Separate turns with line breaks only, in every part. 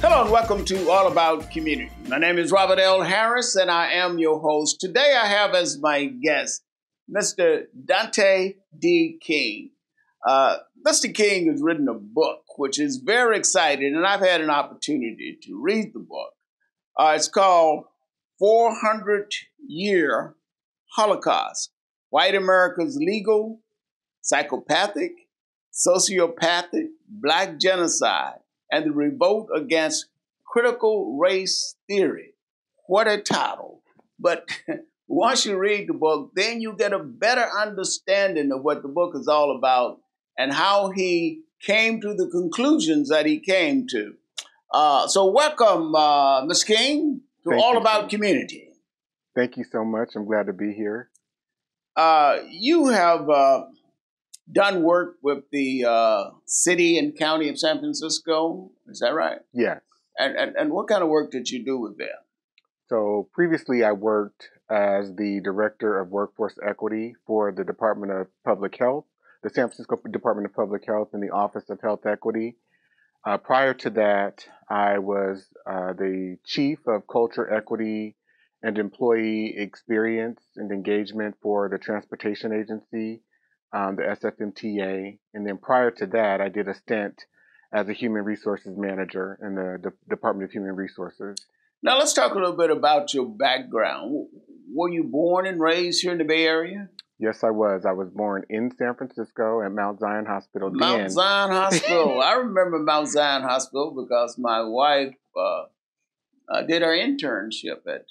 Hello and welcome to All About Community. My name is Robert L. Harris and I am your host. Today I have as my guest Mr. Dante D. King. Mr. King has written a book which is very exciting, and I've had an opportunity to read the book. It's called 400-Year Holocaust: White America's Legal, Psychopathic, Sociopathic, Black Genocide, and the Revolt Against Critical Race Theory. What a title. But once you read the book, then you get a better understanding of what the book is all about and how he came to the conclusions that he came to. So welcome, Ms. King, to All About Community.
Thank you so much. I'm glad to be here.
You have done work with the city and county of San Francisco. Is that right?
Yes.
And what kind of work did you do with them?
So previously I worked as the Director of Workforce Equity for the Department of Public Health, the San Francisco Department of Public Health and the Office of Health Equity. Prior to that, I was the Chief of Culture Equity and Employee Experience and Engagement for the Transportation Agency, the SFMTA. And then prior to that, I did a stint as a Human Resources Manager in the Department of Human Resources.
Now, let's talk a little bit about your background. Were you born and raised here in the Bay Area?
Yes, I was. I was born in San Francisco at Mount Zion Hospital.
Mount Zion Hospital. I remember Mount Zion Hospital because my wife did her internship at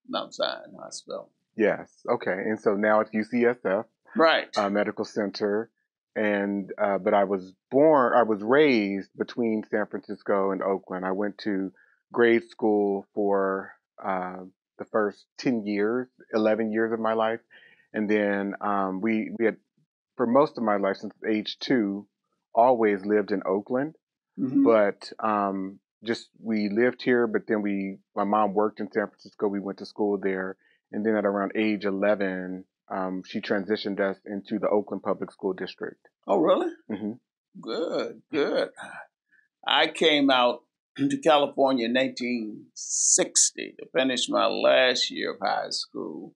Mount Zion Hospital.
Yes. Okay. And so now it's UCSF.
Right.
Medical Center. And but I was raised between San Francisco and Oakland. I went to grade school for the first 11 years of my life. And then we had, for most of my life, since age 2, always lived in Oakland. Mm-hmm. But we lived here, but then my mom worked in San Francisco. We went to school there. And then at around age 11, she transitioned us into the Oakland Public School District.
Oh, really?
Mm-hmm.
Good. I came out to California in 1960 to finish my last year of high school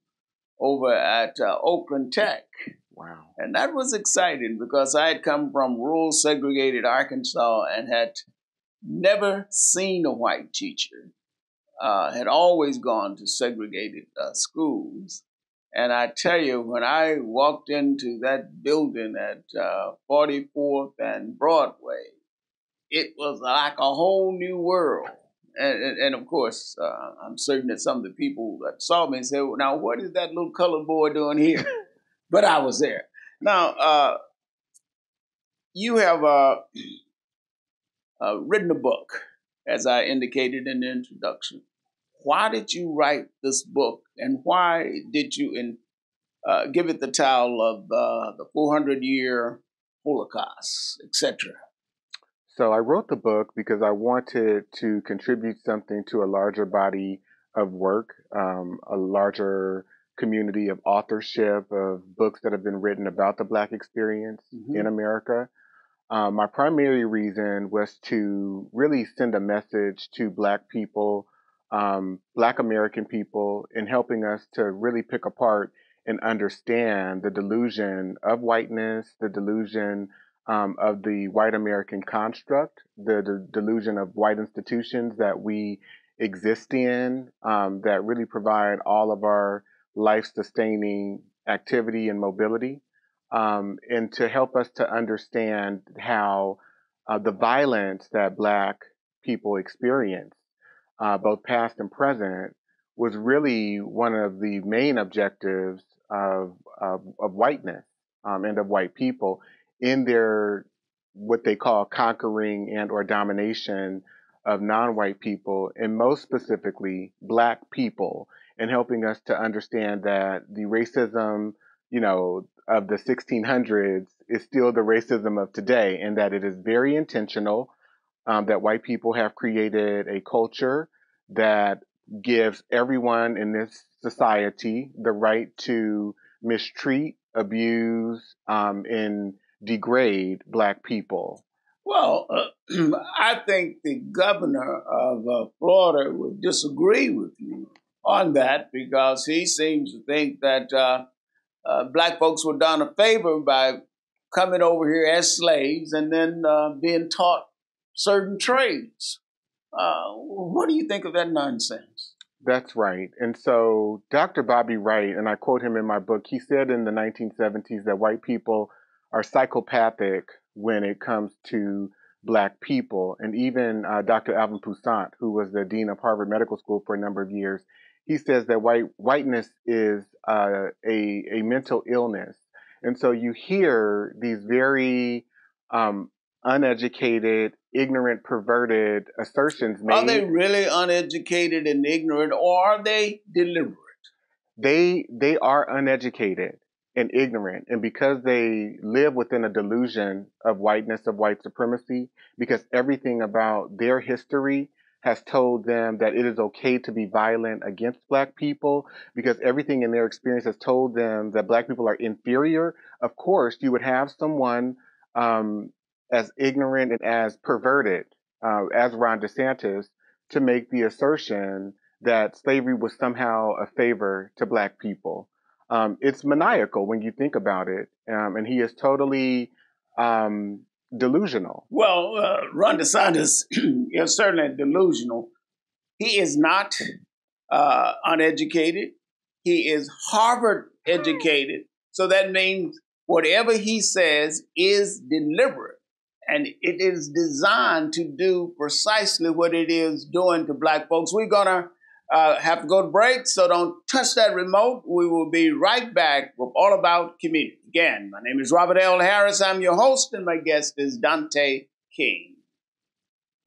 over at Oakland Tech.
Wow.
And that was exciting because I had come from rural segregated Arkansas and had never seen a white teacher. Had always gone to segregated schools. And I tell you, when I walked into that building at 44th and Broadway, it was like a whole new world. And of course, I'm certain that some of the people that saw me said, well, now, what is that little colored boy doing here? But I was there. Now, you have written a book, as I indicated in the introduction. Why did you write this book, and why did you give it the title of the 400-Year Holocaust, etc.?
So I wrote the book because I wanted to contribute something to a larger body of work, a larger community of authorship of books that have been written about the Black experience in America. My primary reason was to really send a message to Black people, Black American people, in helping us to really pick apart and understand the delusion of whiteness, the delusion of the white American construct, the delusion of white institutions that we exist in, that really provide all of our life-sustaining activity and mobility, and to help us to understand how the violence that Black people experience, both past and present, was really one of the main objectives of whiteness and of white people in their what they call conquering and or domination of non-white people, and most specifically Black people, and helping us to understand that the racism, of the 1600s is still the racism of today, and that it is very intentional, that white people have created a culture that gives everyone in this society the right to mistreat, abuse, and degrade Black people.
Well, I think the governor of Florida would disagree with you on that because he seems to think that black folks were done a favor by coming over here as slaves and then being taught certain trades. What do you think of that nonsense?
That's right. And so Dr. Bobby Wright, and I quote him in my book, he said in the 1970s that white people are psychopathic when it comes to black people. And even Dr. Alvin Toussaint, who was the dean of Harvard Medical School for a number of years, he says that whiteness is a mental illness. And so you hear these very um, uneducated, ignorant, perverted assertions
Are they
made.
really uneducated and ignorant, or are they deliberate?
They are uneducated and ignorant, and because they live within a delusion of whiteness, of white supremacy, because everything about their history has told them that it is okay to be violent against black people, because everything in their experience has told them that black people are inferior. Of course you would have someone um, as ignorant and as perverted as Ron DeSantis to make the assertion that slavery was somehow a favor to black people. It's maniacal when you think about it, and he is totally um, delusional.
Well, Ron DeSantis is certainly delusional. He is not uneducated. He is Harvard educated. So that means whatever he says is deliberate. And it is designed to do precisely what it is doing to black folks. We're going to have to go to break, so don't touch that remote. We will be right back with All About Community. Again, my name is Robert L. Harris. I'm your host, and my guest is Dante King.